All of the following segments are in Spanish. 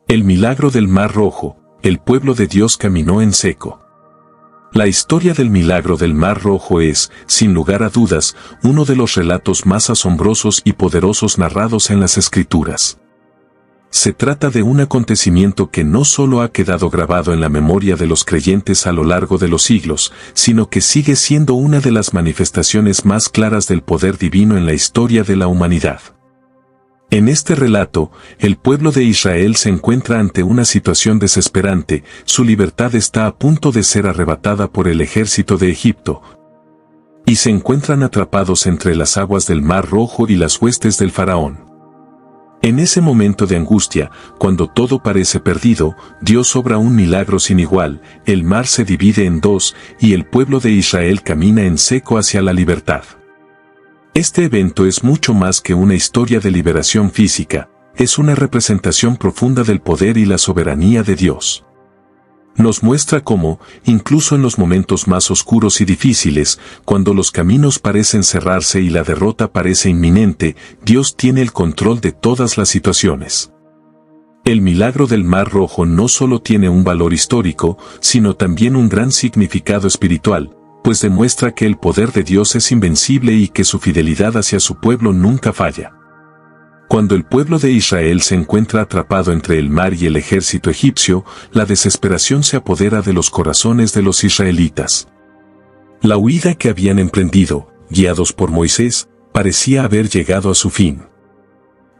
El milagro del Mar Rojo, el pueblo de Dios caminó en seco. La historia del milagro del Mar Rojo es, sin lugar a dudas, uno de los relatos más asombrosos y poderosos narrados en las Escrituras. Se trata de un acontecimiento que no solo ha quedado grabado en la memoria de los creyentes a lo largo de los siglos, sino que sigue siendo una de las manifestaciones más claras del poder divino en la historia de la humanidad. En este relato, el pueblo de Israel se encuentra ante una situación desesperante, su libertad está a punto de ser arrebatada por el ejército de Egipto, y se encuentran atrapados entre las aguas del Mar Rojo y las huestes del faraón. En ese momento de angustia, cuando todo parece perdido, Dios obra un milagro sin igual, el mar se divide en dos, y el pueblo de Israel camina en seco hacia la libertad. Este evento es mucho más que una historia de liberación física, es una representación profunda del poder y la soberanía de Dios. Nos muestra cómo, incluso en los momentos más oscuros y difíciles, cuando los caminos parecen cerrarse y la derrota parece inminente, Dios tiene el control de todas las situaciones. El milagro del Mar Rojo no solo tiene un valor histórico, sino también un gran significado espiritual, pues demuestra que el poder de Dios es invencible y que su fidelidad hacia su pueblo nunca falla. Cuando el pueblo de Israel se encuentra atrapado entre el mar y el ejército egipcio, la desesperación se apodera de los corazones de los israelitas. La huida que habían emprendido, guiados por Moisés, parecía haber llegado a su fin.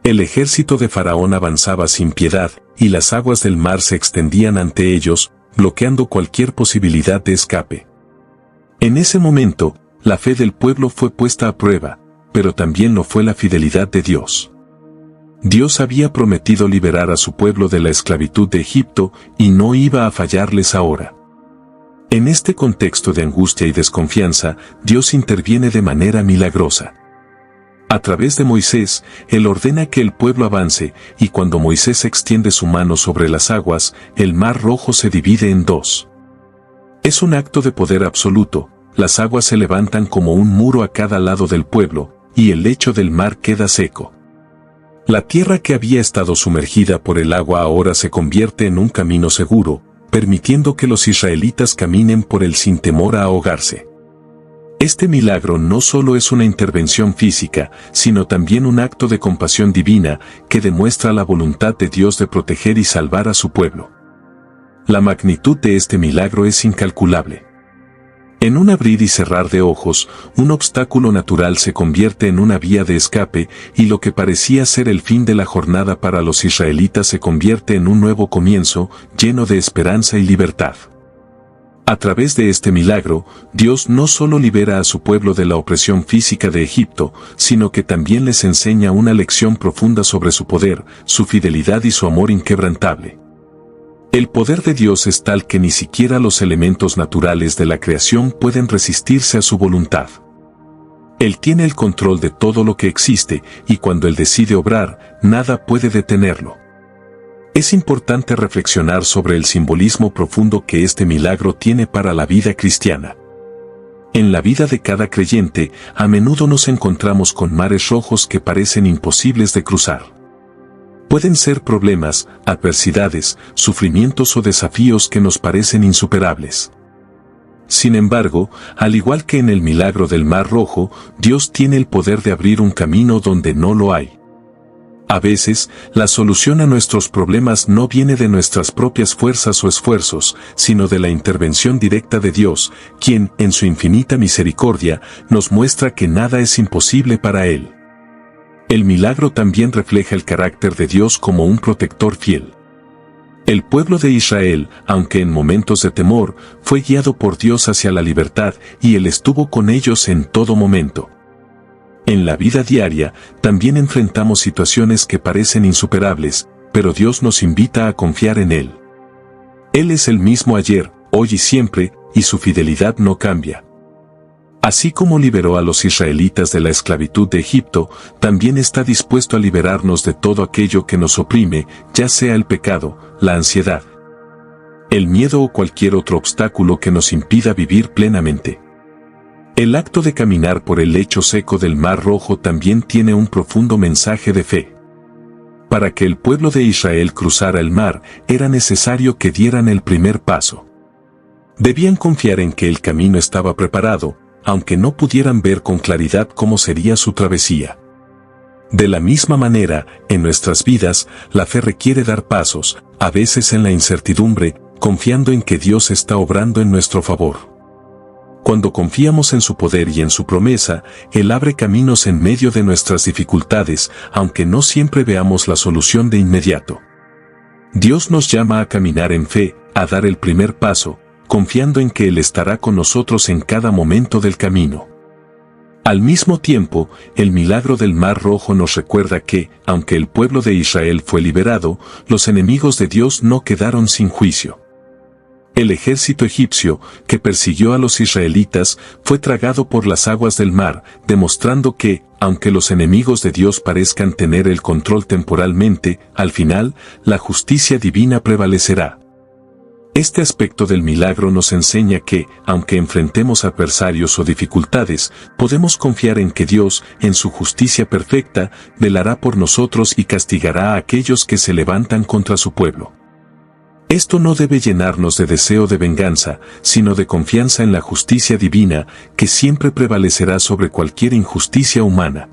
El ejército de Faraón avanzaba sin piedad, y las aguas del mar se extendían ante ellos, bloqueando cualquier posibilidad de escape. En ese momento, la fe del pueblo fue puesta a prueba, pero también lo fue la fidelidad de Dios. Dios había prometido liberar a su pueblo de la esclavitud de Egipto y no iba a fallarles ahora. En este contexto de angustia y desconfianza, Dios interviene de manera milagrosa. A través de Moisés, Él ordena que el pueblo avance, y cuando Moisés extiende su mano sobre las aguas, el Mar Rojo se divide en dos. Es un acto de poder absoluto, las aguas se levantan como un muro a cada lado del pueblo, y el lecho del mar queda seco. La tierra que había estado sumergida por el agua ahora se convierte en un camino seguro, permitiendo que los israelitas caminen por él sin temor a ahogarse. Este milagro no solo es una intervención física, sino también un acto de compasión divina que demuestra la voluntad de Dios de proteger y salvar a su pueblo. La magnitud de este milagro es incalculable. En un abrir y cerrar de ojos, un obstáculo natural se convierte en una vía de escape, y lo que parecía ser el fin de la jornada para los israelitas se convierte en un nuevo comienzo, lleno de esperanza y libertad. A través de este milagro, Dios no solo libera a su pueblo de la opresión física de Egipto, sino que también les enseña una lección profunda sobre su poder, su fidelidad y su amor inquebrantable. El poder de Dios es tal que ni siquiera los elementos naturales de la creación pueden resistirse a su voluntad. Él tiene el control de todo lo que existe, y cuando Él decide obrar, nada puede detenerlo. Es importante reflexionar sobre el simbolismo profundo que este milagro tiene para la vida cristiana. En la vida de cada creyente, a menudo nos encontramos con mares rojos que parecen imposibles de cruzar. Pueden ser problemas, adversidades, sufrimientos o desafíos que nos parecen insuperables. Sin embargo, al igual que en el milagro del Mar Rojo, Dios tiene el poder de abrir un camino donde no lo hay. A veces, la solución a nuestros problemas no viene de nuestras propias fuerzas o esfuerzos, sino de la intervención directa de Dios, quien, en su infinita misericordia, nos muestra que nada es imposible para Él. El milagro también refleja el carácter de Dios como un protector fiel. El pueblo de Israel, aunque en momentos de temor, fue guiado por Dios hacia la libertad, y Él estuvo con ellos en todo momento. En la vida diaria, también enfrentamos situaciones que parecen insuperables, pero Dios nos invita a confiar en Él. Él es el mismo ayer, hoy y siempre, y su fidelidad no cambia. Así como liberó a los israelitas de la esclavitud de Egipto, también está dispuesto a liberarnos de todo aquello que nos oprime, ya sea el pecado, la ansiedad, el miedo o cualquier otro obstáculo que nos impida vivir plenamente. El acto de caminar por el lecho seco del Mar Rojo también tiene un profundo mensaje de fe. Para que el pueblo de Israel cruzara el mar, era necesario que dieran el primer paso. Debían confiar en que el camino estaba preparado, aunque no pudieran ver con claridad cómo sería su travesía. De la misma manera, en nuestras vidas, la fe requiere dar pasos, a veces en la incertidumbre, confiando en que Dios está obrando en nuestro favor. Cuando confiamos en su poder y en su promesa, Él abre caminos en medio de nuestras dificultades, aunque no siempre veamos la solución de inmediato. Dios nos llama a caminar en fe, a dar el primer paso, confiando en que Él estará con nosotros en cada momento del camino. Al mismo tiempo, el milagro del Mar Rojo nos recuerda que, aunque el pueblo de Israel fue liberado, los enemigos de Dios no quedaron sin juicio. El ejército egipcio, que persiguió a los israelitas, fue tragado por las aguas del mar, demostrando que, aunque los enemigos de Dios parezcan tener el control temporalmente, al final, la justicia divina prevalecerá. Este aspecto del milagro nos enseña que, aunque enfrentemos adversarios o dificultades, podemos confiar en que Dios, en su justicia perfecta, velará por nosotros y castigará a aquellos que se levantan contra su pueblo. Esto no debe llenarnos de deseo de venganza, sino de confianza en la justicia divina, que siempre prevalecerá sobre cualquier injusticia humana.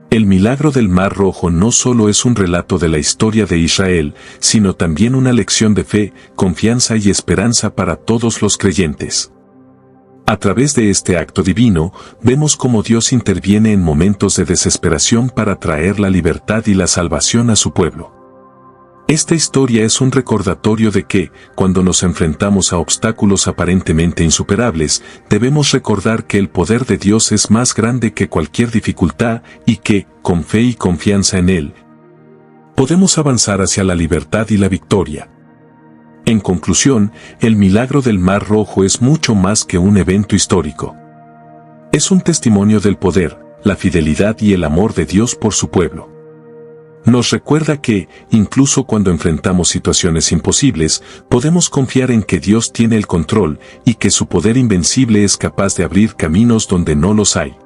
El milagro del Mar Rojo no solo es un relato de la historia de Israel, sino también una lección de fe, confianza y esperanza para todos los creyentes. A través de este acto divino, vemos cómo Dios interviene en momentos de desesperación para traer la libertad y la salvación a su pueblo. Esta historia es un recordatorio de que, cuando nos enfrentamos a obstáculos aparentemente insuperables, debemos recordar que el poder de Dios es más grande que cualquier dificultad y que, con fe y confianza en Él, podemos avanzar hacia la libertad y la victoria. En conclusión, el milagro del Mar Rojo es mucho más que un evento histórico. Es un testimonio del poder, la fidelidad y el amor de Dios por su pueblo. Nos recuerda que, incluso cuando enfrentamos situaciones imposibles, podemos confiar en que Dios tiene el control y que su poder invencible es capaz de abrir caminos donde no los hay.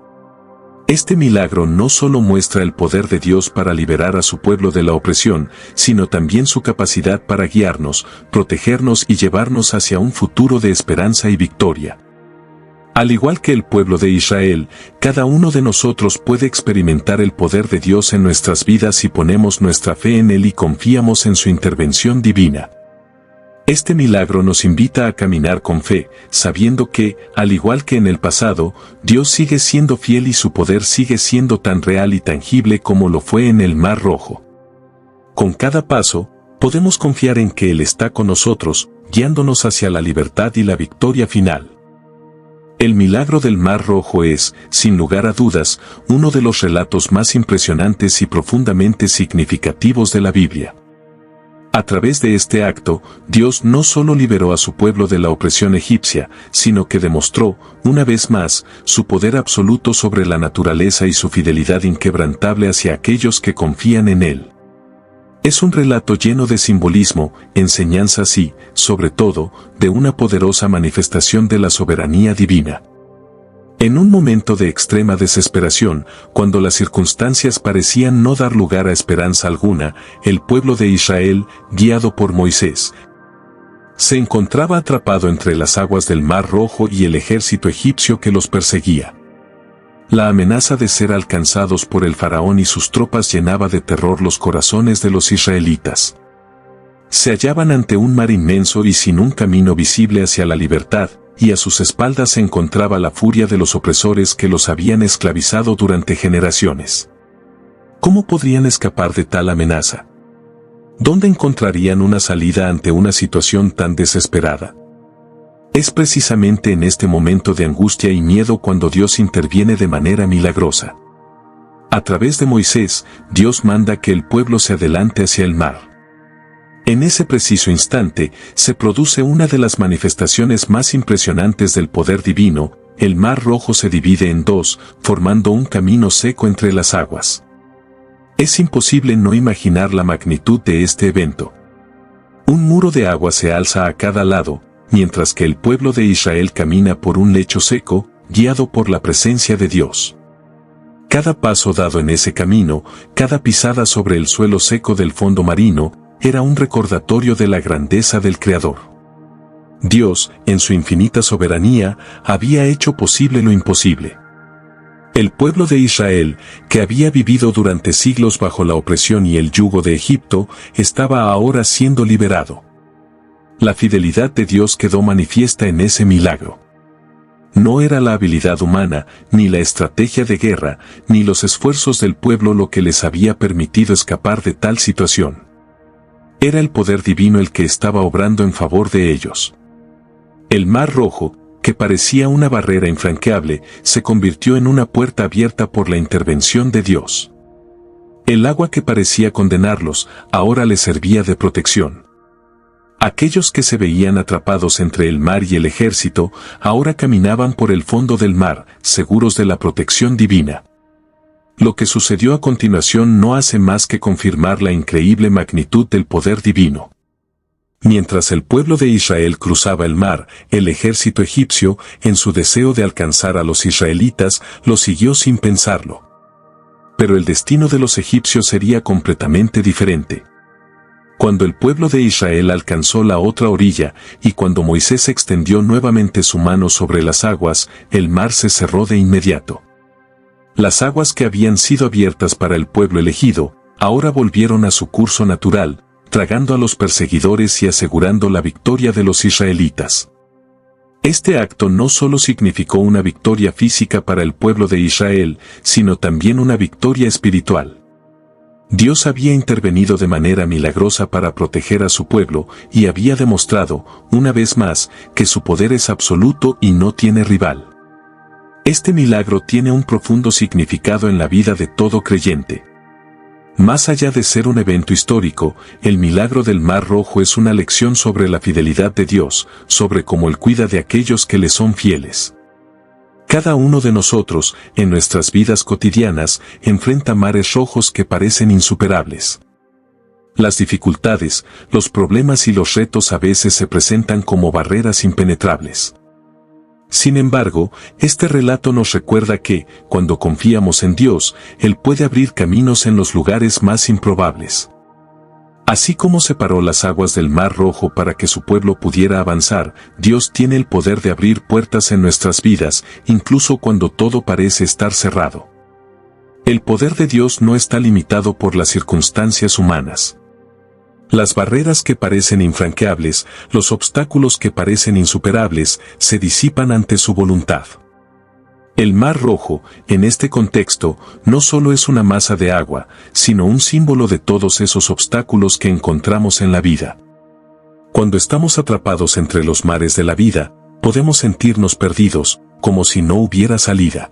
Este milagro no solo muestra el poder de Dios para liberar a su pueblo de la opresión, sino también su capacidad para guiarnos, protegernos y llevarnos hacia un futuro de esperanza y victoria. Al igual que el pueblo de Israel, cada uno de nosotros puede experimentar el poder de Dios en nuestras vidas si ponemos nuestra fe en Él y confiamos en su intervención divina. Este milagro nos invita a caminar con fe, sabiendo que, al igual que en el pasado, Dios sigue siendo fiel y su poder sigue siendo tan real y tangible como lo fue en el Mar Rojo. Con cada paso, podemos confiar en que Él está con nosotros, guiándonos hacia la libertad y la victoria final. El milagro del Mar Rojo es, sin lugar a dudas, uno de los relatos más impresionantes y profundamente significativos de la Biblia. A través de este acto, Dios no solo liberó a su pueblo de la opresión egipcia, sino que demostró, una vez más, su poder absoluto sobre la naturaleza y su fidelidad inquebrantable hacia aquellos que confían en Él. Es un relato lleno de simbolismo, enseñanzas y, sobre todo, de una poderosa manifestación de la soberanía divina. En un momento de extrema desesperación, cuando las circunstancias parecían no dar lugar a esperanza alguna, el pueblo de Israel, guiado por Moisés, se encontraba atrapado entre las aguas del Mar Rojo y el ejército egipcio que los perseguía. La amenaza de ser alcanzados por el faraón y sus tropas llenaba de terror los corazones de los israelitas. Se hallaban ante un mar inmenso y sin un camino visible hacia la libertad, y a sus espaldas se encontraba la furia de los opresores que los habían esclavizado durante generaciones. ¿Cómo podrían escapar de tal amenaza? ¿Dónde encontrarían una salida ante una situación tan desesperada? Es precisamente en este momento de angustia y miedo cuando Dios interviene de manera milagrosa. A través de Moisés, Dios manda que el pueblo se adelante hacia el mar. En ese preciso instante, se produce una de las manifestaciones más impresionantes del poder divino. El Mar Rojo se divide en dos, formando un camino seco entre las aguas. Es imposible no imaginar la magnitud de este evento. Un muro de agua se alza a cada lado, mientras que el pueblo de Israel camina por un lecho seco, guiado por la presencia de Dios. Cada paso dado en ese camino, cada pisada sobre el suelo seco del fondo marino, era un recordatorio de la grandeza del Creador. Dios, en su infinita soberanía, había hecho posible lo imposible. El pueblo de Israel, que había vivido durante siglos bajo la opresión y el yugo de Egipto, estaba ahora siendo liberado. La fidelidad de Dios quedó manifiesta en ese milagro. No era la habilidad humana, ni la estrategia de guerra, ni los esfuerzos del pueblo lo que les había permitido escapar de tal situación. Era el poder divino el que estaba obrando en favor de ellos. El Mar Rojo, que parecía una barrera infranqueable, se convirtió en una puerta abierta por la intervención de Dios. El agua que parecía condenarlos, ahora les servía de protección. Aquellos que se veían atrapados entre el mar y el ejército, ahora caminaban por el fondo del mar, seguros de la protección divina. Lo que sucedió a continuación no hace más que confirmar la increíble magnitud del poder divino. Mientras el pueblo de Israel cruzaba el mar, el ejército egipcio, en su deseo de alcanzar a los israelitas, lo siguió sin pensarlo. Pero el destino de los egipcios sería completamente diferente. Cuando el pueblo de Israel alcanzó la otra orilla, y cuando Moisés extendió nuevamente su mano sobre las aguas, el mar se cerró de inmediato. Las aguas que habían sido abiertas para el pueblo elegido, ahora volvieron a su curso natural, tragando a los perseguidores y asegurando la victoria de los israelitas. Este acto no solo significó una victoria física para el pueblo de Israel, sino también una victoria espiritual. Dios había intervenido de manera milagrosa para proteger a su pueblo y había demostrado, una vez más, que su poder es absoluto y no tiene rival. Este milagro tiene un profundo significado en la vida de todo creyente. Más allá de ser un evento histórico, el milagro del Mar Rojo es una lección sobre la fidelidad de Dios, sobre cómo Él cuida de aquellos que le son fieles. Cada uno de nosotros, en nuestras vidas cotidianas, enfrenta mares rojos que parecen insuperables. Las dificultades, los problemas y los retos a veces se presentan como barreras impenetrables. Sin embargo, este relato nos recuerda que, cuando confiamos en Dios, Él puede abrir caminos en los lugares más improbables. Así como separó las aguas del Mar Rojo para que su pueblo pudiera avanzar, Dios tiene el poder de abrir puertas en nuestras vidas, incluso cuando todo parece estar cerrado. El poder de Dios no está limitado por las circunstancias humanas. Las barreras que parecen infranqueables, los obstáculos que parecen insuperables, se disipan ante su voluntad. El Mar Rojo, en este contexto, no solo es una masa de agua, sino un símbolo de todos esos obstáculos que encontramos en la vida. Cuando estamos atrapados entre los mares de la vida, podemos sentirnos perdidos, como si no hubiera salida.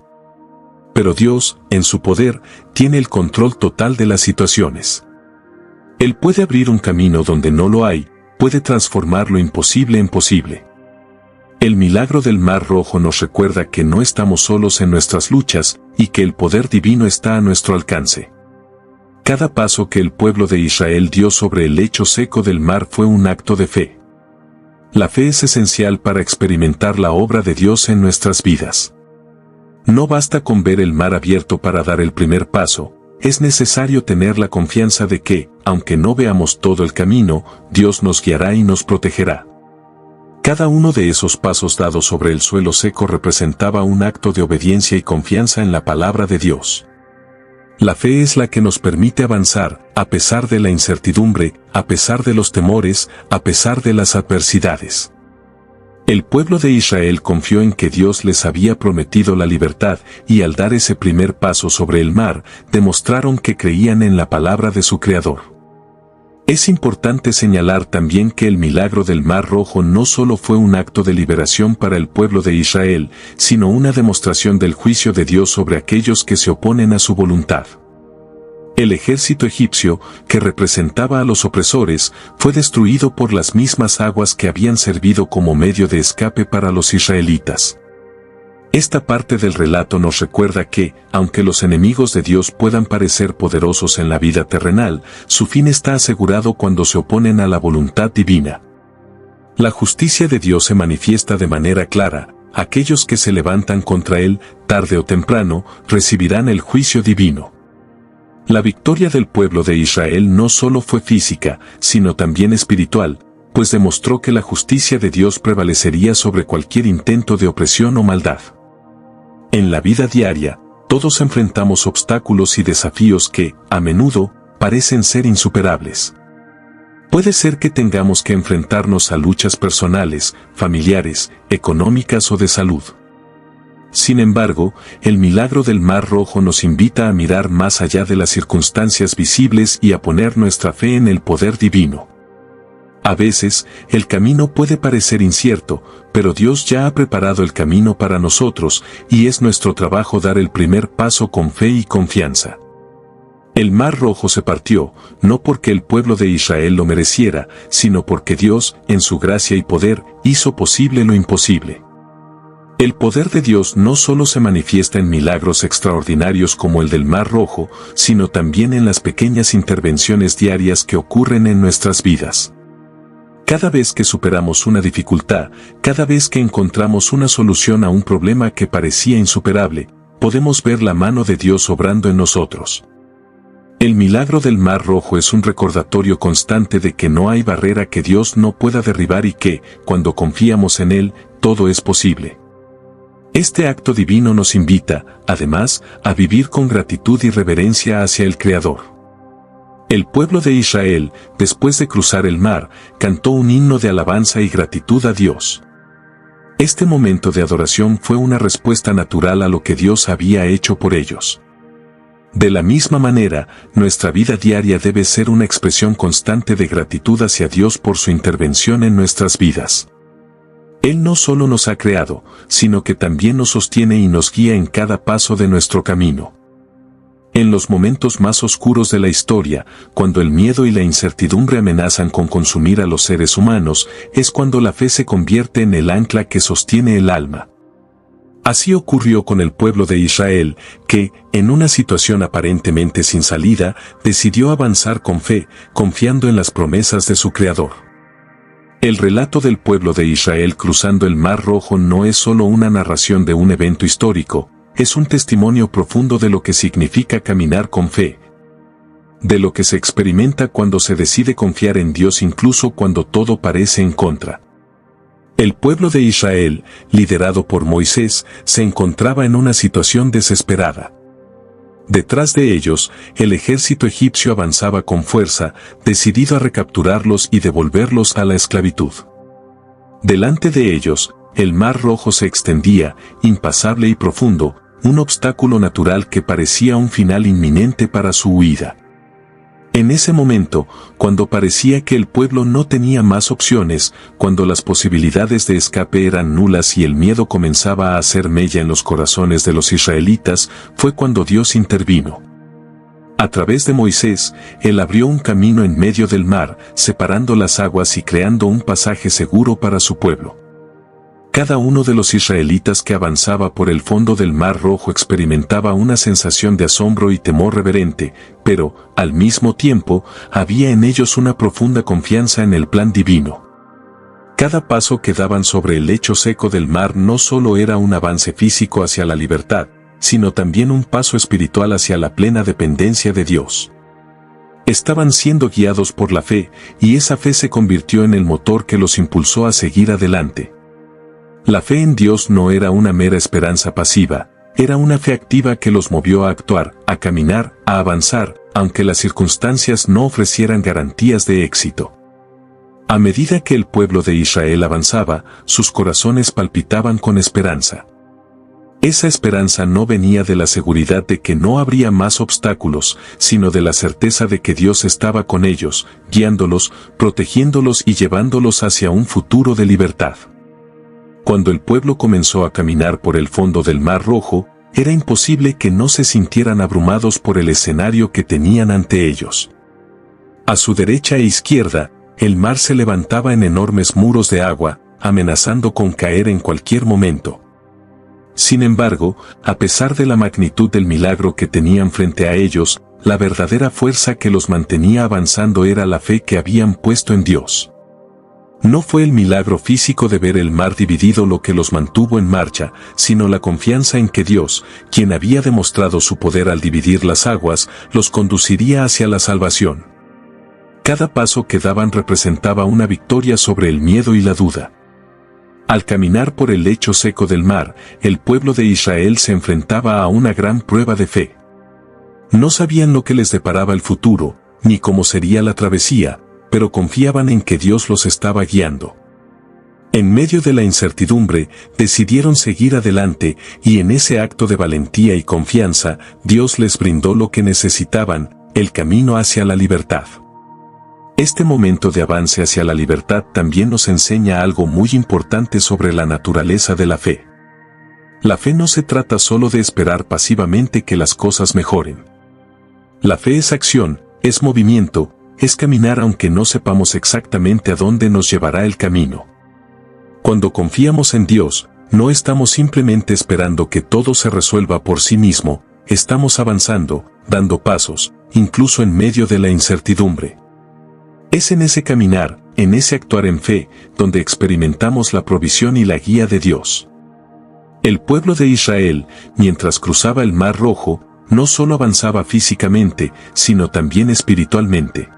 Pero Dios, en su poder, tiene el control total de las situaciones. Él puede abrir un camino donde no lo hay, puede transformar lo imposible en posible. El milagro del Mar Rojo nos recuerda que no estamos solos en nuestras luchas y que el poder divino está a nuestro alcance. Cada paso que el pueblo de Israel dio sobre el lecho seco del mar fue un acto de fe. La fe es esencial para experimentar la obra de Dios en nuestras vidas. No basta con ver el mar abierto para dar el primer paso. Es necesario tener la confianza de que, aunque no veamos todo el camino, Dios nos guiará y nos protegerá. Cada uno de esos pasos dados sobre el suelo seco representaba un acto de obediencia y confianza en la palabra de Dios. La fe es la que nos permite avanzar, a pesar de la incertidumbre, a pesar de los temores, a pesar de las adversidades. El pueblo de Israel confió en que Dios les había prometido la libertad y al dar ese primer paso sobre el mar, demostraron que creían en la palabra de su Creador. Es importante señalar también que el milagro del Mar Rojo no solo fue un acto de liberación para el pueblo de Israel, sino una demostración del juicio de Dios sobre aquellos que se oponen a su voluntad. El ejército egipcio, que representaba a los opresores, fue destruido por las mismas aguas que habían servido como medio de escape para los israelitas. Esta parte del relato nos recuerda que, aunque los enemigos de Dios puedan parecer poderosos en la vida terrenal, su fin está asegurado cuando se oponen a la voluntad divina. La justicia de Dios se manifiesta de manera clara, aquellos que se levantan contra él, tarde o temprano, recibirán el juicio divino. La victoria del pueblo de Israel no solo fue física, sino también espiritual, pues demostró que la justicia de Dios prevalecería sobre cualquier intento de opresión o maldad. En la vida diaria, todos enfrentamos obstáculos y desafíos que, a menudo, parecen ser insuperables. Puede ser que tengamos que enfrentarnos a luchas personales, familiares, económicas o de salud. Sin embargo, el milagro del Mar Rojo nos invita a mirar más allá de las circunstancias visibles y a poner nuestra fe en el poder divino. A veces, el camino puede parecer incierto, pero Dios ya ha preparado el camino para nosotros, y es nuestro trabajo dar el primer paso con fe y confianza. El Mar Rojo se partió, no porque el pueblo de Israel lo mereciera, sino porque Dios, en su gracia y poder, hizo posible lo imposible. El poder de Dios no solo se manifiesta en milagros extraordinarios como el del Mar Rojo, sino también en las pequeñas intervenciones diarias que ocurren en nuestras vidas. Cada vez que superamos una dificultad, cada vez que encontramos una solución a un problema que parecía insuperable, podemos ver la mano de Dios obrando en nosotros. El milagro del Mar Rojo es un recordatorio constante de que no hay barrera que Dios no pueda derribar y que, cuando confiamos en Él, todo es posible. Este acto divino nos invita, además, a vivir con gratitud y reverencia hacia el Creador. El pueblo de Israel, después de cruzar el mar, cantó un himno de alabanza y gratitud a Dios. Este momento de adoración fue una respuesta natural a lo que Dios había hecho por ellos. De la misma manera, nuestra vida diaria debe ser una expresión constante de gratitud hacia Dios por su intervención en nuestras vidas. Él no solo nos ha creado, sino que también nos sostiene y nos guía en cada paso de nuestro camino. En los momentos más oscuros de la historia, cuando el miedo y la incertidumbre amenazan con consumir a los seres humanos, es cuando la fe se convierte en el ancla que sostiene el alma. Así ocurrió con el pueblo de Israel, que, en una situación aparentemente sin salida, decidió avanzar con fe, confiando en las promesas de su Creador. El relato del pueblo de Israel cruzando el Mar Rojo no es solo una narración de un evento histórico, es un testimonio profundo de lo que significa caminar con fe, de lo que se experimenta cuando se decide confiar en Dios incluso cuando todo parece en contra. El pueblo de Israel, liderado por Moisés, se encontraba en una situación desesperada. Detrás de ellos, el ejército egipcio avanzaba con fuerza, decidido a recapturarlos y devolverlos a la esclavitud. Delante de ellos, el Mar Rojo se extendía, impasable y profundo, un obstáculo natural que parecía un final inminente para su huida. En ese momento, cuando parecía que el pueblo no tenía más opciones, cuando las posibilidades de escape eran nulas y el miedo comenzaba a hacer mella en los corazones de los israelitas, fue cuando Dios intervino. A través de Moisés, Él abrió un camino en medio del mar, separando las aguas y creando un pasaje seguro para su pueblo. Cada uno de los israelitas que avanzaba por el fondo del Mar Rojo experimentaba una sensación de asombro y temor reverente, pero, al mismo tiempo, había en ellos una profunda confianza en el plan divino. Cada paso que daban sobre el lecho seco del mar no solo era un avance físico hacia la libertad, sino también un paso espiritual hacia la plena dependencia de Dios. Estaban siendo guiados por la fe, y esa fe se convirtió en el motor que los impulsó a seguir adelante. La fe en Dios no era una mera esperanza pasiva, era una fe activa que los movió a actuar, a caminar, a avanzar, aunque las circunstancias no ofrecieran garantías de éxito. A medida que el pueblo de Israel avanzaba, sus corazones palpitaban con esperanza. Esa esperanza no venía de la seguridad de que no habría más obstáculos, sino de la certeza de que Dios estaba con ellos, guiándolos, protegiéndolos y llevándolos hacia un futuro de libertad. Cuando el pueblo comenzó a caminar por el fondo del Mar Rojo, era imposible que no se sintieran abrumados por el escenario que tenían ante ellos. A su derecha e izquierda, el mar se levantaba en enormes muros de agua, amenazando con caer en cualquier momento. Sin embargo, a pesar de la magnitud del milagro que tenían frente a ellos, la verdadera fuerza que los mantenía avanzando era la fe que habían puesto en Dios. No fue el milagro físico de ver el mar dividido lo que los mantuvo en marcha, sino la confianza en que Dios, quien había demostrado su poder al dividir las aguas, los conduciría hacia la salvación. Cada paso que daban representaba una victoria sobre el miedo y la duda. Al caminar por el lecho seco del mar, el pueblo de Israel se enfrentaba a una gran prueba de fe. No sabían lo que les deparaba el futuro, ni cómo sería la travesía, pero confiaban en que Dios los estaba guiando. En medio de la incertidumbre, decidieron seguir adelante, y en ese acto de valentía y confianza, Dios les brindó lo que necesitaban, el camino hacia la libertad. Este momento de avance hacia la libertad también nos enseña algo muy importante sobre la naturaleza de la fe. La fe no se trata solo de esperar pasivamente que las cosas mejoren. La fe es acción, es movimiento, es caminar aunque no sepamos exactamente a dónde nos llevará el camino. Cuando confiamos en Dios, no estamos simplemente esperando que todo se resuelva por sí mismo, estamos avanzando, dando pasos, incluso en medio de la incertidumbre. Es en ese caminar, en ese actuar en fe, donde experimentamos la provisión y la guía de Dios. El pueblo de Israel, mientras cruzaba el Mar Rojo, no solo avanzaba físicamente, sino también espiritualmente.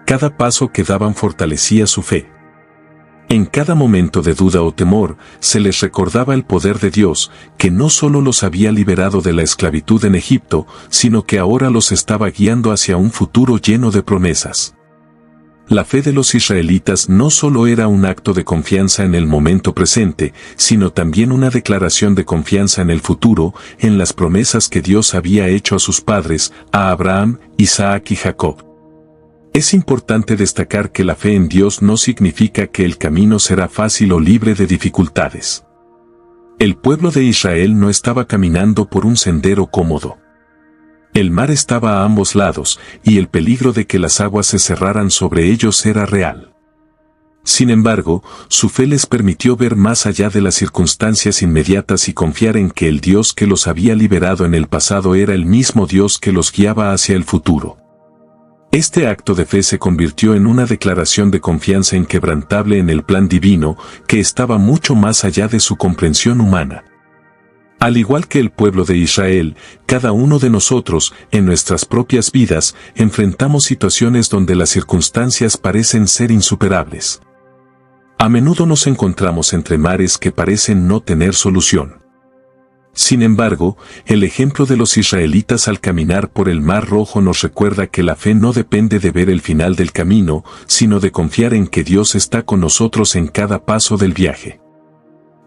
Cada paso que daban fortalecía su fe. En cada momento de duda o temor, se les recordaba el poder de Dios, que no solo los había liberado de la esclavitud en Egipto, sino que ahora los estaba guiando hacia un futuro lleno de promesas. La fe de los israelitas no solo era un acto de confianza en el momento presente, sino también una declaración de confianza en el futuro, en las promesas que Dios había hecho a sus padres, a Abraham, Isaac y Jacob. Es importante destacar que la fe en Dios no significa que el camino será fácil o libre de dificultades. El pueblo de Israel no estaba caminando por un sendero cómodo. El mar estaba a ambos lados, y el peligro de que las aguas se cerraran sobre ellos era real. Sin embargo, su fe les permitió ver más allá de las circunstancias inmediatas y confiar en que el Dios que los había liberado en el pasado era el mismo Dios que los guiaba hacia el futuro. Este acto de fe se convirtió en una declaración de confianza inquebrantable en el plan divino, que estaba mucho más allá de su comprensión humana. Al igual que el pueblo de Israel, cada uno de nosotros, en nuestras propias vidas, enfrentamos situaciones donde las circunstancias parecen ser insuperables. A menudo nos encontramos entre mares que parecen no tener solución. Sin embargo, el ejemplo de los israelitas al caminar por el Mar Rojo nos recuerda que la fe no depende de ver el final del camino, sino de confiar en que Dios está con nosotros en cada paso del viaje.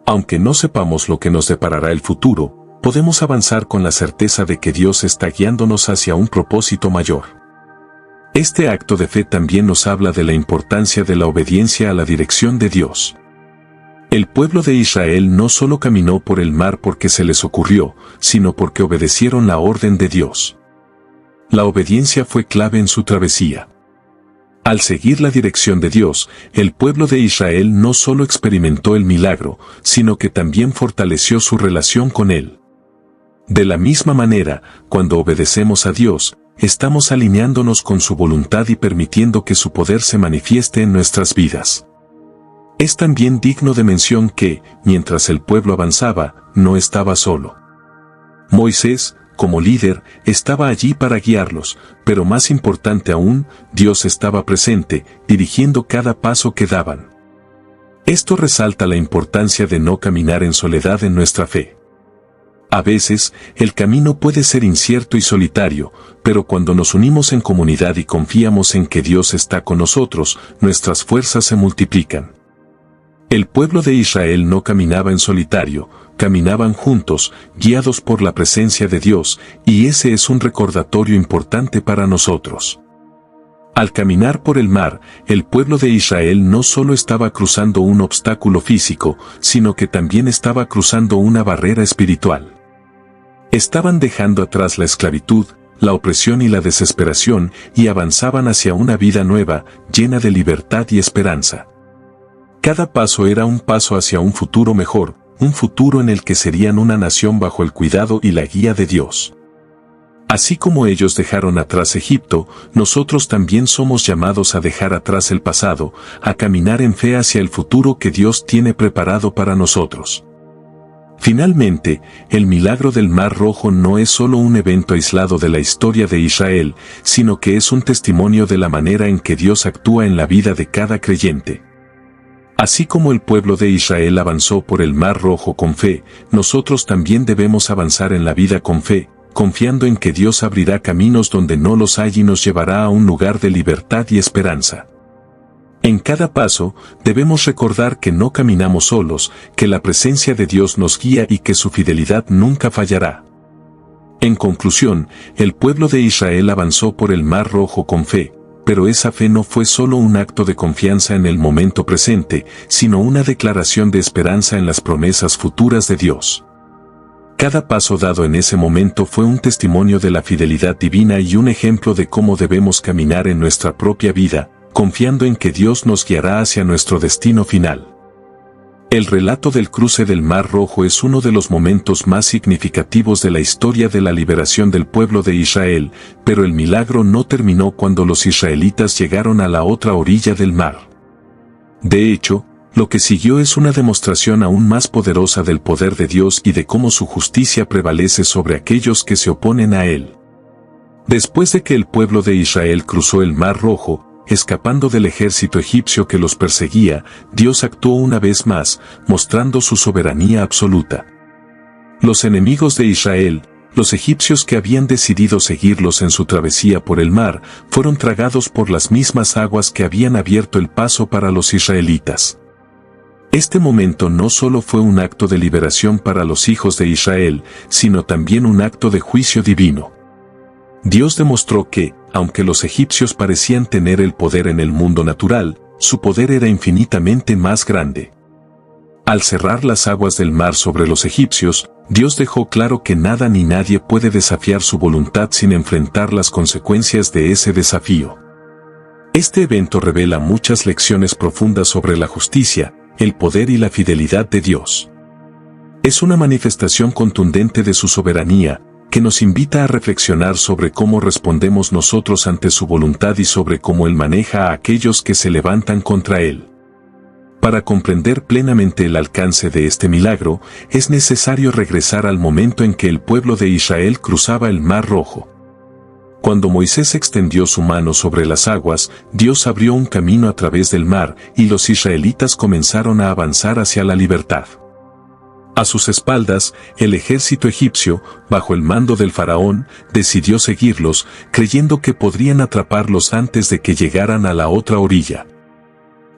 Aunque no sepamos lo que nos deparará el futuro, podemos avanzar con la certeza de que Dios está guiándonos hacia un propósito mayor. Este acto de fe también nos habla de la importancia de la obediencia a la dirección de Dios. El pueblo de Israel no solo caminó por el mar porque se les ocurrió, sino porque obedecieron la orden de Dios. La obediencia fue clave en su travesía. Al seguir la dirección de Dios, el pueblo de Israel no solo experimentó el milagro, sino que también fortaleció su relación con Él. De la misma manera, cuando obedecemos a Dios, estamos alineándonos con su voluntad y permitiendo que su poder se manifieste en nuestras vidas. Es también digno de mención que, mientras el pueblo avanzaba, no estaba solo. Moisés, como líder, estaba allí para guiarlos, pero más importante aún, Dios estaba presente, dirigiendo cada paso que daban. Esto resalta la importancia de no caminar en soledad en nuestra fe. A veces, el camino puede ser incierto y solitario, pero cuando nos unimos en comunidad y confiamos en que Dios está con nosotros, nuestras fuerzas se multiplican. El pueblo de Israel no caminaba en solitario, caminaban juntos, guiados por la presencia de Dios, y ese es un recordatorio importante para nosotros. Al caminar por el mar, el pueblo de Israel no solo estaba cruzando un obstáculo físico, sino que también estaba cruzando una barrera espiritual. Estaban dejando atrás la esclavitud, la opresión y la desesperación, y avanzaban hacia una vida nueva, llena de libertad y esperanza. Cada paso era un paso hacia un futuro mejor, un futuro en el que serían una nación bajo el cuidado y la guía de Dios. Así como ellos dejaron atrás Egipto, nosotros también somos llamados a dejar atrás el pasado, a caminar en fe hacia el futuro que Dios tiene preparado para nosotros. Finalmente, el milagro del Mar Rojo no es solo un evento aislado de la historia de Israel, sino que es un testimonio de la manera en que Dios actúa en la vida de cada creyente. Así como el pueblo de Israel avanzó por el Mar Rojo con fe, nosotros también debemos avanzar en la vida con fe, confiando en que Dios abrirá caminos donde no los hay y nos llevará a un lugar de libertad y esperanza. En cada paso, debemos recordar que no caminamos solos, que la presencia de Dios nos guía y que su fidelidad nunca fallará. En conclusión, el pueblo de Israel avanzó por el Mar Rojo con fe, pero esa fe no fue solo un acto de confianza en el momento presente, sino una declaración de esperanza en las promesas futuras de Dios. Cada paso dado en ese momento fue un testimonio de la fidelidad divina y un ejemplo de cómo debemos caminar en nuestra propia vida, confiando en que Dios nos guiará hacia nuestro destino final. El relato del cruce del Mar Rojo es uno de los momentos más significativos de la historia de la liberación del pueblo de Israel, pero el milagro no terminó cuando los israelitas llegaron a la otra orilla del mar. De hecho, lo que siguió es una demostración aún más poderosa del poder de Dios y de cómo su justicia prevalece sobre aquellos que se oponen a Él. Después de que el pueblo de Israel cruzó el Mar Rojo, escapando del ejército egipcio que los perseguía, Dios actuó una vez más, mostrando su soberanía absoluta. Los enemigos de Israel, los egipcios que habían decidido seguirlos en su travesía por el mar, fueron tragados por las mismas aguas que habían abierto el paso para los israelitas. Este momento no solo fue un acto de liberación para los hijos de Israel, sino también un acto de juicio divino. Dios demostró que, aunque los egipcios parecían tener el poder en el mundo natural, su poder era infinitamente más grande. Al cerrar las aguas del mar sobre los egipcios, Dios dejó claro que nada ni nadie puede desafiar su voluntad sin enfrentar las consecuencias de ese desafío. Este evento revela muchas lecciones profundas sobre la justicia, el poder y la fidelidad de Dios. Es una manifestación contundente de su soberanía, que nos invita a reflexionar sobre cómo respondemos nosotros ante su voluntad y sobre cómo Él maneja a aquellos que se levantan contra Él. Para comprender plenamente el alcance de este milagro, es necesario regresar al momento en que el pueblo de Israel cruzaba el Mar Rojo. Cuando Moisés extendió su mano sobre las aguas, Dios abrió un camino a través del mar y los israelitas comenzaron a avanzar hacia la libertad. A sus espaldas, el ejército egipcio, bajo el mando del faraón, decidió seguirlos, creyendo que podrían atraparlos antes de que llegaran a la otra orilla.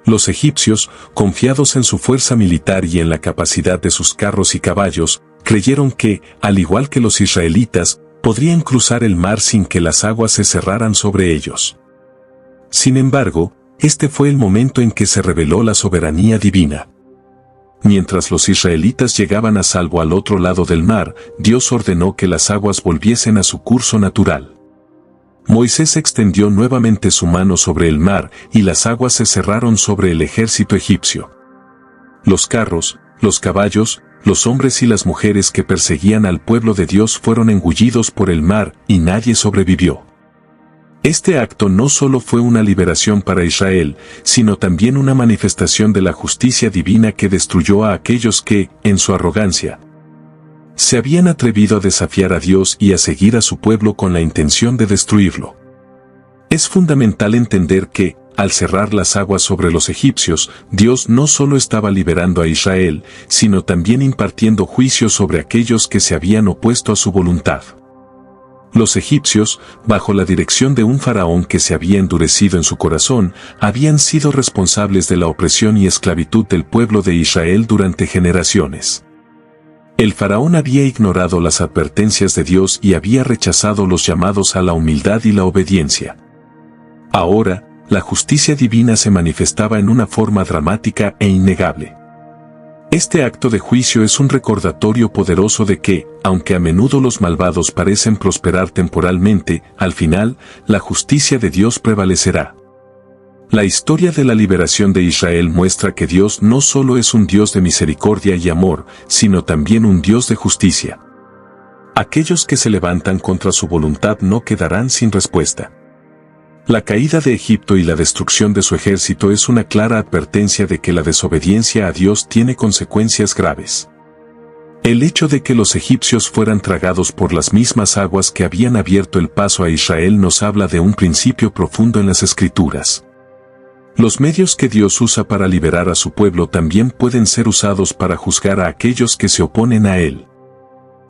Los egipcios, confiados en su fuerza militar y en la capacidad de sus carros y caballos, creyeron que, al igual que los israelitas, podrían cruzar el mar sin que las aguas se cerraran sobre ellos. Sin embargo, este fue el momento en que se reveló la soberanía divina. Mientras los israelitas llegaban a salvo al otro lado del mar, Dios ordenó que las aguas volviesen a su curso natural. Moisés extendió nuevamente su mano sobre el mar y las aguas se cerraron sobre el ejército egipcio. Los carros, los caballos, los hombres y las mujeres que perseguían al pueblo de Dios fueron engullidos por el mar y nadie sobrevivió. Este acto no solo fue una liberación para Israel, sino también una manifestación de la justicia divina que destruyó a aquellos que, en su arrogancia, se habían atrevido a desafiar a Dios y a seguir a su pueblo con la intención de destruirlo. Es fundamental entender que, al cerrar las aguas sobre los egipcios, Dios no solo estaba liberando a Israel, sino también impartiendo juicio sobre aquellos que se habían opuesto a su voluntad. Los egipcios, bajo la dirección de un faraón que se había endurecido en su corazón, habían sido responsables de la opresión y esclavitud del pueblo de Israel durante generaciones. El faraón había ignorado las advertencias de Dios y había rechazado los llamados a la humildad y la obediencia. Ahora, la justicia divina se manifestaba en una forma dramática e innegable. Este acto de juicio es un recordatorio poderoso de que, aunque a menudo los malvados parecen prosperar temporalmente, al final, la justicia de Dios prevalecerá. La historia de la liberación de Israel muestra que Dios no solo es un Dios de misericordia y amor, sino también un Dios de justicia. Aquellos que se levantan contra su voluntad no quedarán sin respuesta. La caída de Egipto y la destrucción de su ejército es una clara advertencia de que la desobediencia a Dios tiene consecuencias graves. El hecho de que los egipcios fueran tragados por las mismas aguas que habían abierto el paso a Israel nos habla de un principio profundo en las Escrituras. Los medios que Dios usa para liberar a su pueblo también pueden ser usados para juzgar a aquellos que se oponen a Él.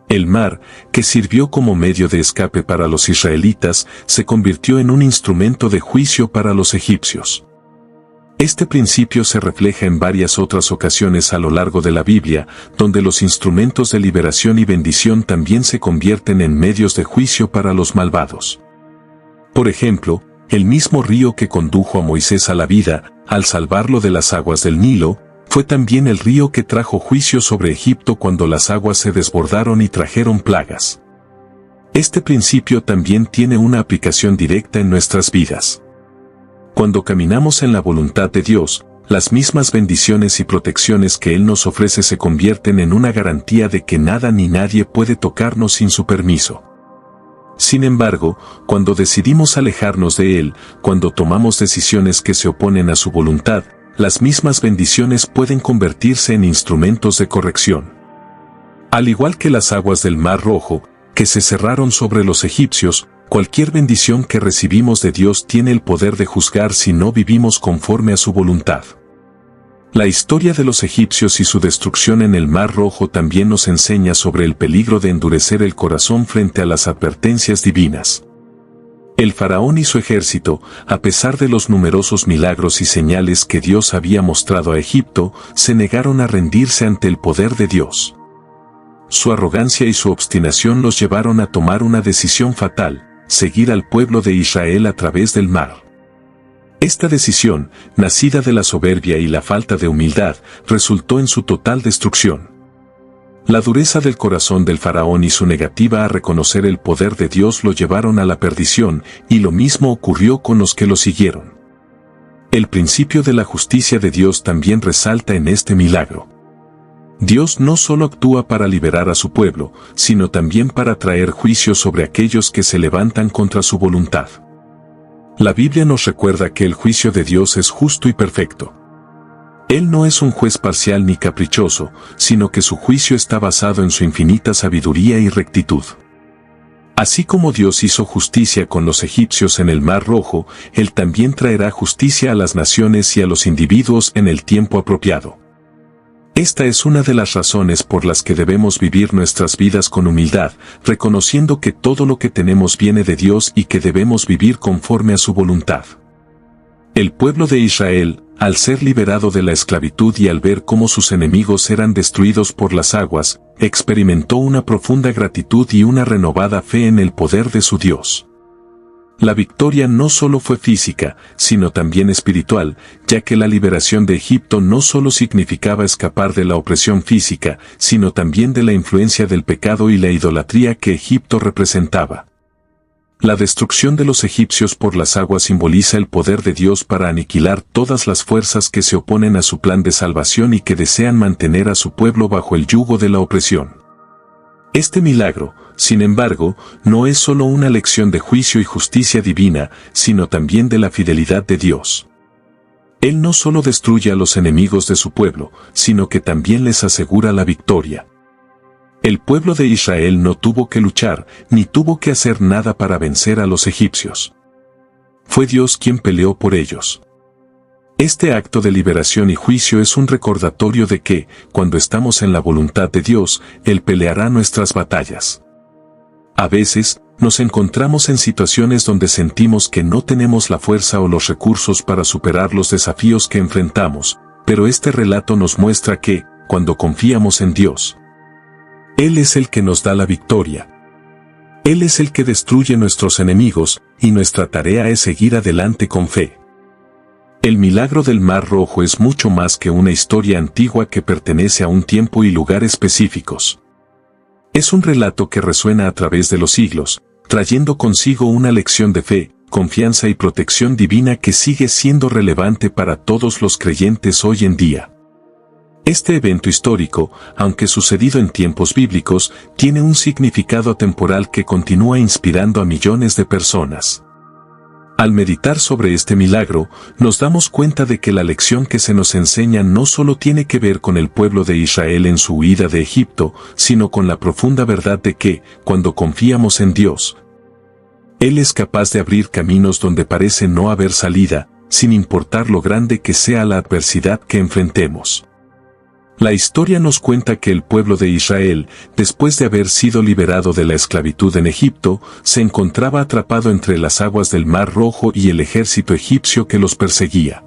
El mar, que sirvió como medio de escape para los israelitas, se convirtió en un instrumento de juicio para los egipcios. Este principio se refleja en varias otras ocasiones a lo largo de la Biblia, donde los instrumentos de liberación y bendición también se convierten en medios de juicio para los malvados. Por ejemplo, el mismo río que condujo a Moisés a la vida, al salvarlo de las aguas del Nilo, fue también el río que trajo juicio sobre Egipto cuando las aguas se desbordaron y trajeron plagas. Este principio también tiene una aplicación directa en nuestras vidas. Cuando caminamos en la voluntad de Dios, las mismas bendiciones y protecciones que Él nos ofrece se convierten en una garantía de que nada ni nadie puede tocarnos sin su permiso. Sin embargo, cuando decidimos alejarnos de Él, cuando tomamos decisiones que se oponen a su voluntad, las mismas bendiciones pueden convertirse en instrumentos de corrección. Al igual que las aguas del Mar Rojo, que se cerraron sobre los egipcios, cualquier bendición que recibimos de Dios tiene el poder de juzgar si no vivimos conforme a su voluntad. La historia de los egipcios y su destrucción en el Mar Rojo también nos enseña sobre el peligro de endurecer el corazón frente a las advertencias divinas. El faraón y su ejército, a pesar de los numerosos milagros y señales que Dios había mostrado a Egipto, se negaron a rendirse ante el poder de Dios. Su arrogancia y su obstinación los llevaron a tomar una decisión fatal: seguir al pueblo de Israel a través del mar. Esta decisión, nacida de la soberbia y la falta de humildad, resultó en su total destrucción. La dureza del corazón del faraón y su negativa a reconocer el poder de Dios lo llevaron a la perdición, y lo mismo ocurrió con los que lo siguieron. El principio de la justicia de Dios también resalta en este milagro. Dios no solo actúa para liberar a su pueblo, sino también para traer juicio sobre aquellos que se levantan contra su voluntad. La Biblia nos recuerda que el juicio de Dios es justo y perfecto. Él no es un juez parcial ni caprichoso, sino que su juicio está basado en su infinita sabiduría y rectitud. Así como Dios hizo justicia con los egipcios en el Mar Rojo, Él también traerá justicia a las naciones y a los individuos en el tiempo apropiado. Esta es una de las razones por las que debemos vivir nuestras vidas con humildad, reconociendo que todo lo que tenemos viene de Dios y que debemos vivir conforme a su voluntad. El pueblo de Israel, al ser liberado de la esclavitud y al ver cómo sus enemigos eran destruidos por las aguas, experimentó una profunda gratitud y una renovada fe en el poder de su Dios. La victoria no solo fue física, sino también espiritual, ya que la liberación de Egipto no solo significaba escapar de la opresión física, sino también de la influencia del pecado y la idolatría que Egipto representaba. La destrucción de los egipcios por las aguas simboliza el poder de Dios para aniquilar todas las fuerzas que se oponen a su plan de salvación y que desean mantener a su pueblo bajo el yugo de la opresión. Este milagro, sin embargo, no es solo una lección de juicio y justicia divina, sino también de la fidelidad de Dios. Él no solo destruye a los enemigos de su pueblo, sino que también les asegura la victoria. El pueblo de Israel no tuvo que luchar, ni tuvo que hacer nada para vencer a los egipcios. Fue Dios quien peleó por ellos. Este acto de liberación y juicio es un recordatorio de que, cuando estamos en la voluntad de Dios, Él peleará nuestras batallas. A veces, nos encontramos en situaciones donde sentimos que no tenemos la fuerza o los recursos para superar los desafíos que enfrentamos, pero este relato nos muestra que, cuando confiamos en Dios, Él es el que nos da la victoria. Él es el que destruye nuestros enemigos, y nuestra tarea es seguir adelante con fe. El milagro del Mar Rojo es mucho más que una historia antigua que pertenece a un tiempo y lugar específicos. Es un relato que resuena a través de los siglos, trayendo consigo una lección de fe, confianza y protección divina que sigue siendo relevante para todos los creyentes hoy en día. Este evento histórico, aunque sucedido en tiempos bíblicos, tiene un significado temporal que continúa inspirando a millones de personas. Al meditar sobre este milagro, nos damos cuenta de que la lección que se nos enseña no solo tiene que ver con el pueblo de Israel en su huida de Egipto, sino con la profunda verdad de que, cuando confiamos en Dios, Él es capaz de abrir caminos donde parece no haber salida, sin importar lo grande que sea la adversidad que enfrentemos. La historia nos cuenta que el pueblo de Israel, después de haber sido liberado de la esclavitud en Egipto, se encontraba atrapado entre las aguas del Mar Rojo y el ejército egipcio que los perseguía.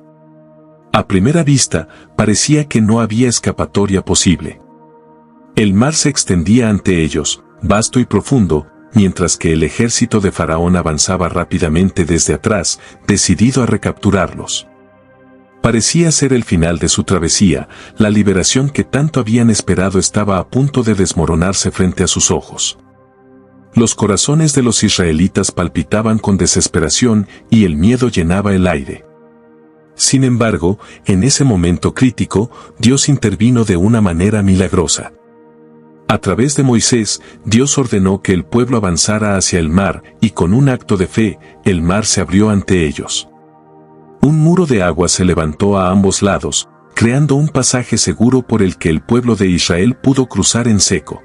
A primera vista, parecía que no había escapatoria posible. El mar se extendía ante ellos, vasto y profundo, mientras que el ejército de Faraón avanzaba rápidamente desde atrás, decidido a recapturarlos. Parecía ser el final de su travesía, la liberación que tanto habían esperado estaba a punto de desmoronarse frente a sus ojos. Los corazones de los israelitas palpitaban con desesperación y el miedo llenaba el aire. Sin embargo, en ese momento crítico, Dios intervino de una manera milagrosa. A través de Moisés, Dios ordenó que el pueblo avanzara hacia el mar, y con un acto de fe, el mar se abrió ante ellos. Un muro de agua se levantó a ambos lados, creando un pasaje seguro por el que el pueblo de Israel pudo cruzar en seco.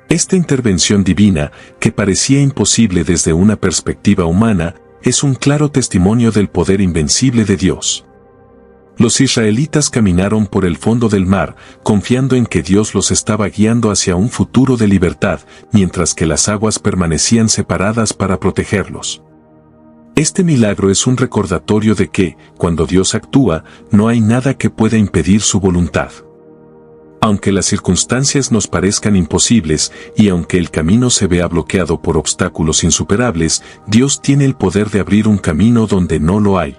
Esta intervención divina, que parecía imposible desde una perspectiva humana, es un claro testimonio del poder invencible de Dios. Los israelitas caminaron por el fondo del mar, confiando en que Dios los estaba guiando hacia un futuro de libertad, mientras que las aguas permanecían separadas para protegerlos. Este milagro es un recordatorio de que, cuando Dios actúa, no hay nada que pueda impedir su voluntad. Aunque las circunstancias nos parezcan imposibles, y aunque el camino se vea bloqueado por obstáculos insuperables, Dios tiene el poder de abrir un camino donde no lo hay.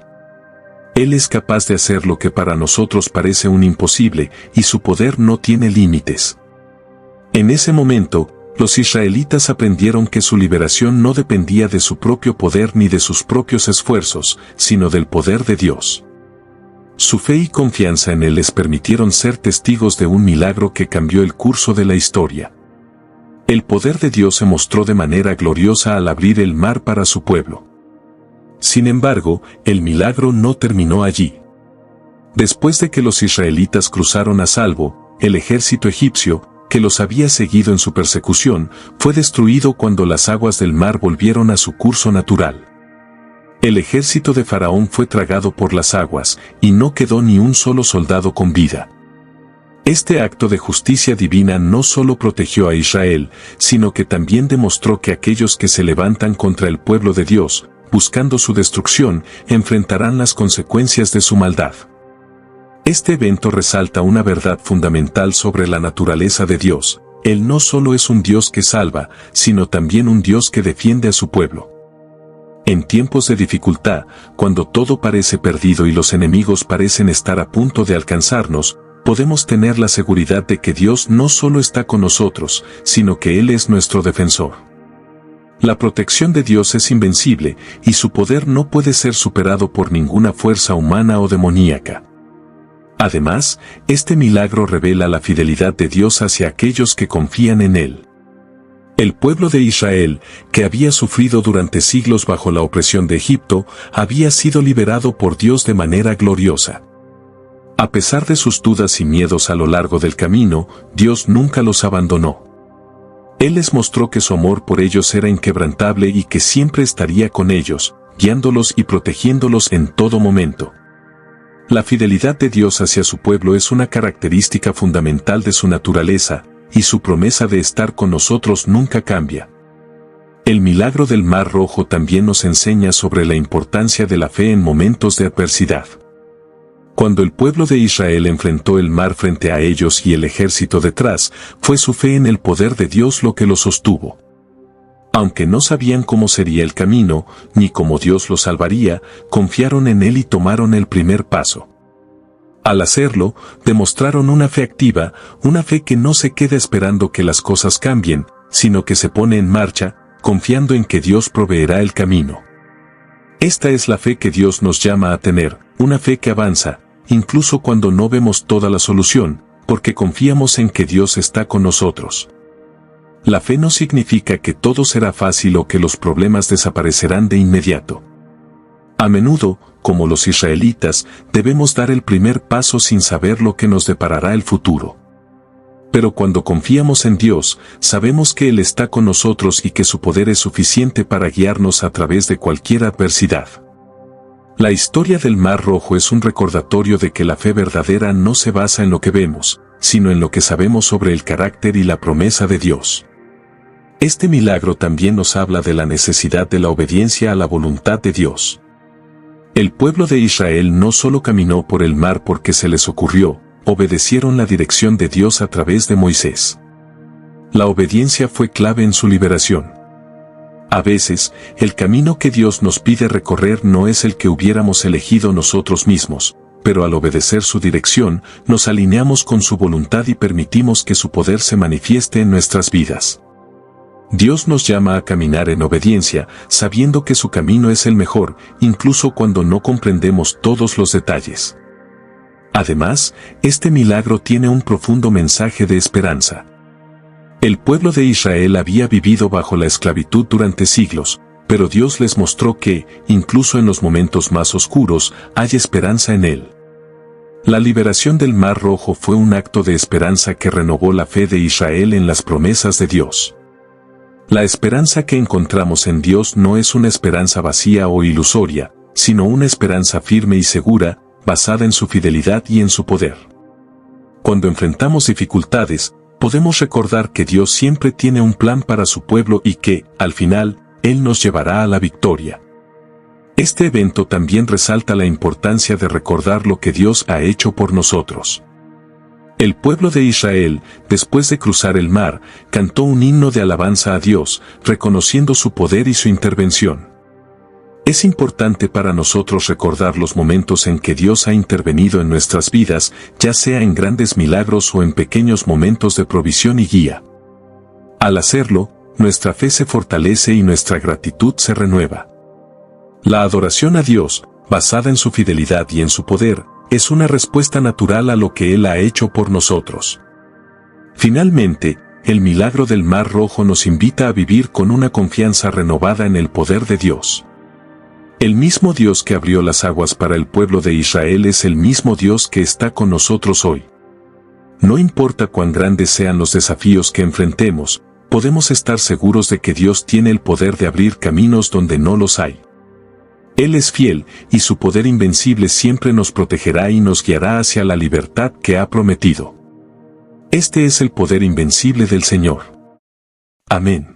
Él es capaz de hacer lo que para nosotros parece un imposible, y su poder no tiene límites. En ese momento, los israelitas aprendieron que su liberación no dependía de su propio poder ni de sus propios esfuerzos, sino del poder de Dios. Su fe y confianza en Él les permitieron ser testigos de un milagro que cambió el curso de la historia. El poder de Dios se mostró de manera gloriosa al abrir el mar para su pueblo. Sin embargo, el milagro no terminó allí. Después de que los israelitas cruzaron a salvo, el ejército egipcio, que los había seguido en su persecución, fue destruido cuando las aguas del mar volvieron a su curso natural. El ejército de Faraón fue tragado por las aguas, y no quedó ni un solo soldado con vida. Este acto de justicia divina no solo protegió a Israel, sino que también demostró que aquellos que se levantan contra el pueblo de Dios, buscando su destrucción, enfrentarán las consecuencias de su maldad. Este evento resalta una verdad fundamental sobre la naturaleza de Dios. Él no solo es un Dios que salva, sino también un Dios que defiende a su pueblo. En tiempos de dificultad, cuando todo parece perdido y los enemigos parecen estar a punto de alcanzarnos, podemos tener la seguridad de que Dios no solo está con nosotros, sino que Él es nuestro defensor. La protección de Dios es invencible, y su poder no puede ser superado por ninguna fuerza humana o demoníaca. Además, este milagro revela la fidelidad de Dios hacia aquellos que confían en Él. El pueblo de Israel, que había sufrido durante siglos bajo la opresión de Egipto, había sido liberado por Dios de manera gloriosa. A pesar de sus dudas y miedos a lo largo del camino, Dios nunca los abandonó. Él les mostró que su amor por ellos era inquebrantable y que siempre estaría con ellos, guiándolos y protegiéndolos en todo momento. La fidelidad de Dios hacia su pueblo es una característica fundamental de su naturaleza, y su promesa de estar con nosotros nunca cambia. El milagro del Mar Rojo también nos enseña sobre la importancia de la fe en momentos de adversidad. Cuando el pueblo de Israel enfrentó el mar frente a ellos y el ejército detrás, fue su fe en el poder de Dios lo que los sostuvo. Aunque no sabían cómo sería el camino, ni cómo Dios los salvaría, confiaron en Él y tomaron el primer paso. Al hacerlo, demostraron una fe activa, una fe que no se queda esperando que las cosas cambien, sino que se pone en marcha, confiando en que Dios proveerá el camino. Esta es la fe que Dios nos llama a tener, una fe que avanza, incluso cuando no vemos toda la solución, porque confiamos en que Dios está con nosotros. La fe no significa que todo será fácil o que los problemas desaparecerán de inmediato. A menudo, como los israelitas, debemos dar el primer paso sin saber lo que nos deparará el futuro. Pero cuando confiamos en Dios, sabemos que Él está con nosotros y que su poder es suficiente para guiarnos a través de cualquier adversidad. La historia del Mar Rojo es un recordatorio de que la fe verdadera no se basa en lo que vemos, sino en lo que sabemos sobre el carácter y la promesa de Dios. Este milagro también nos habla de la necesidad de la obediencia a la voluntad de Dios. El pueblo de Israel no solo caminó por el mar porque se les ocurrió, obedecieron la dirección de Dios a través de Moisés. La obediencia fue clave en su liberación. A veces, el camino que Dios nos pide recorrer no es el que hubiéramos elegido nosotros mismos, pero al obedecer su dirección, nos alineamos con su voluntad y permitimos que su poder se manifieste en nuestras vidas. Dios nos llama a caminar en obediencia, sabiendo que su camino es el mejor, incluso cuando no comprendemos todos los detalles. Además, este milagro tiene un profundo mensaje de esperanza. El pueblo de Israel había vivido bajo la esclavitud durante siglos, pero Dios les mostró que, incluso en los momentos más oscuros, hay esperanza en Él. La liberación del Mar Rojo fue un acto de esperanza que renovó la fe de Israel en las promesas de Dios. La esperanza que encontramos en Dios no es una esperanza vacía o ilusoria, sino una esperanza firme y segura, basada en su fidelidad y en su poder. Cuando enfrentamos dificultades, podemos recordar que Dios siempre tiene un plan para su pueblo y que, al final, Él nos llevará a la victoria. Este evento también resalta la importancia de recordar lo que Dios ha hecho por nosotros. El pueblo de Israel, después de cruzar el mar, cantó un himno de alabanza a Dios, reconociendo su poder y su intervención. Es importante para nosotros recordar los momentos en que Dios ha intervenido en nuestras vidas, ya sea en grandes milagros o en pequeños momentos de provisión y guía. Al hacerlo, nuestra fe se fortalece y nuestra gratitud se renueva. La adoración a Dios, basada en su fidelidad y en su poder, es una respuesta natural a lo que Él ha hecho por nosotros. Finalmente, el milagro del Mar Rojo nos invita a vivir con una confianza renovada en el poder de Dios. El mismo Dios que abrió las aguas para el pueblo de Israel es el mismo Dios que está con nosotros hoy. No importa cuán grandes sean los desafíos que enfrentemos, podemos estar seguros de que Dios tiene el poder de abrir caminos donde no los hay. Él es fiel, y su poder invencible siempre nos protegerá y nos guiará hacia la libertad que ha prometido. Este es el poder invencible del Señor. Amén.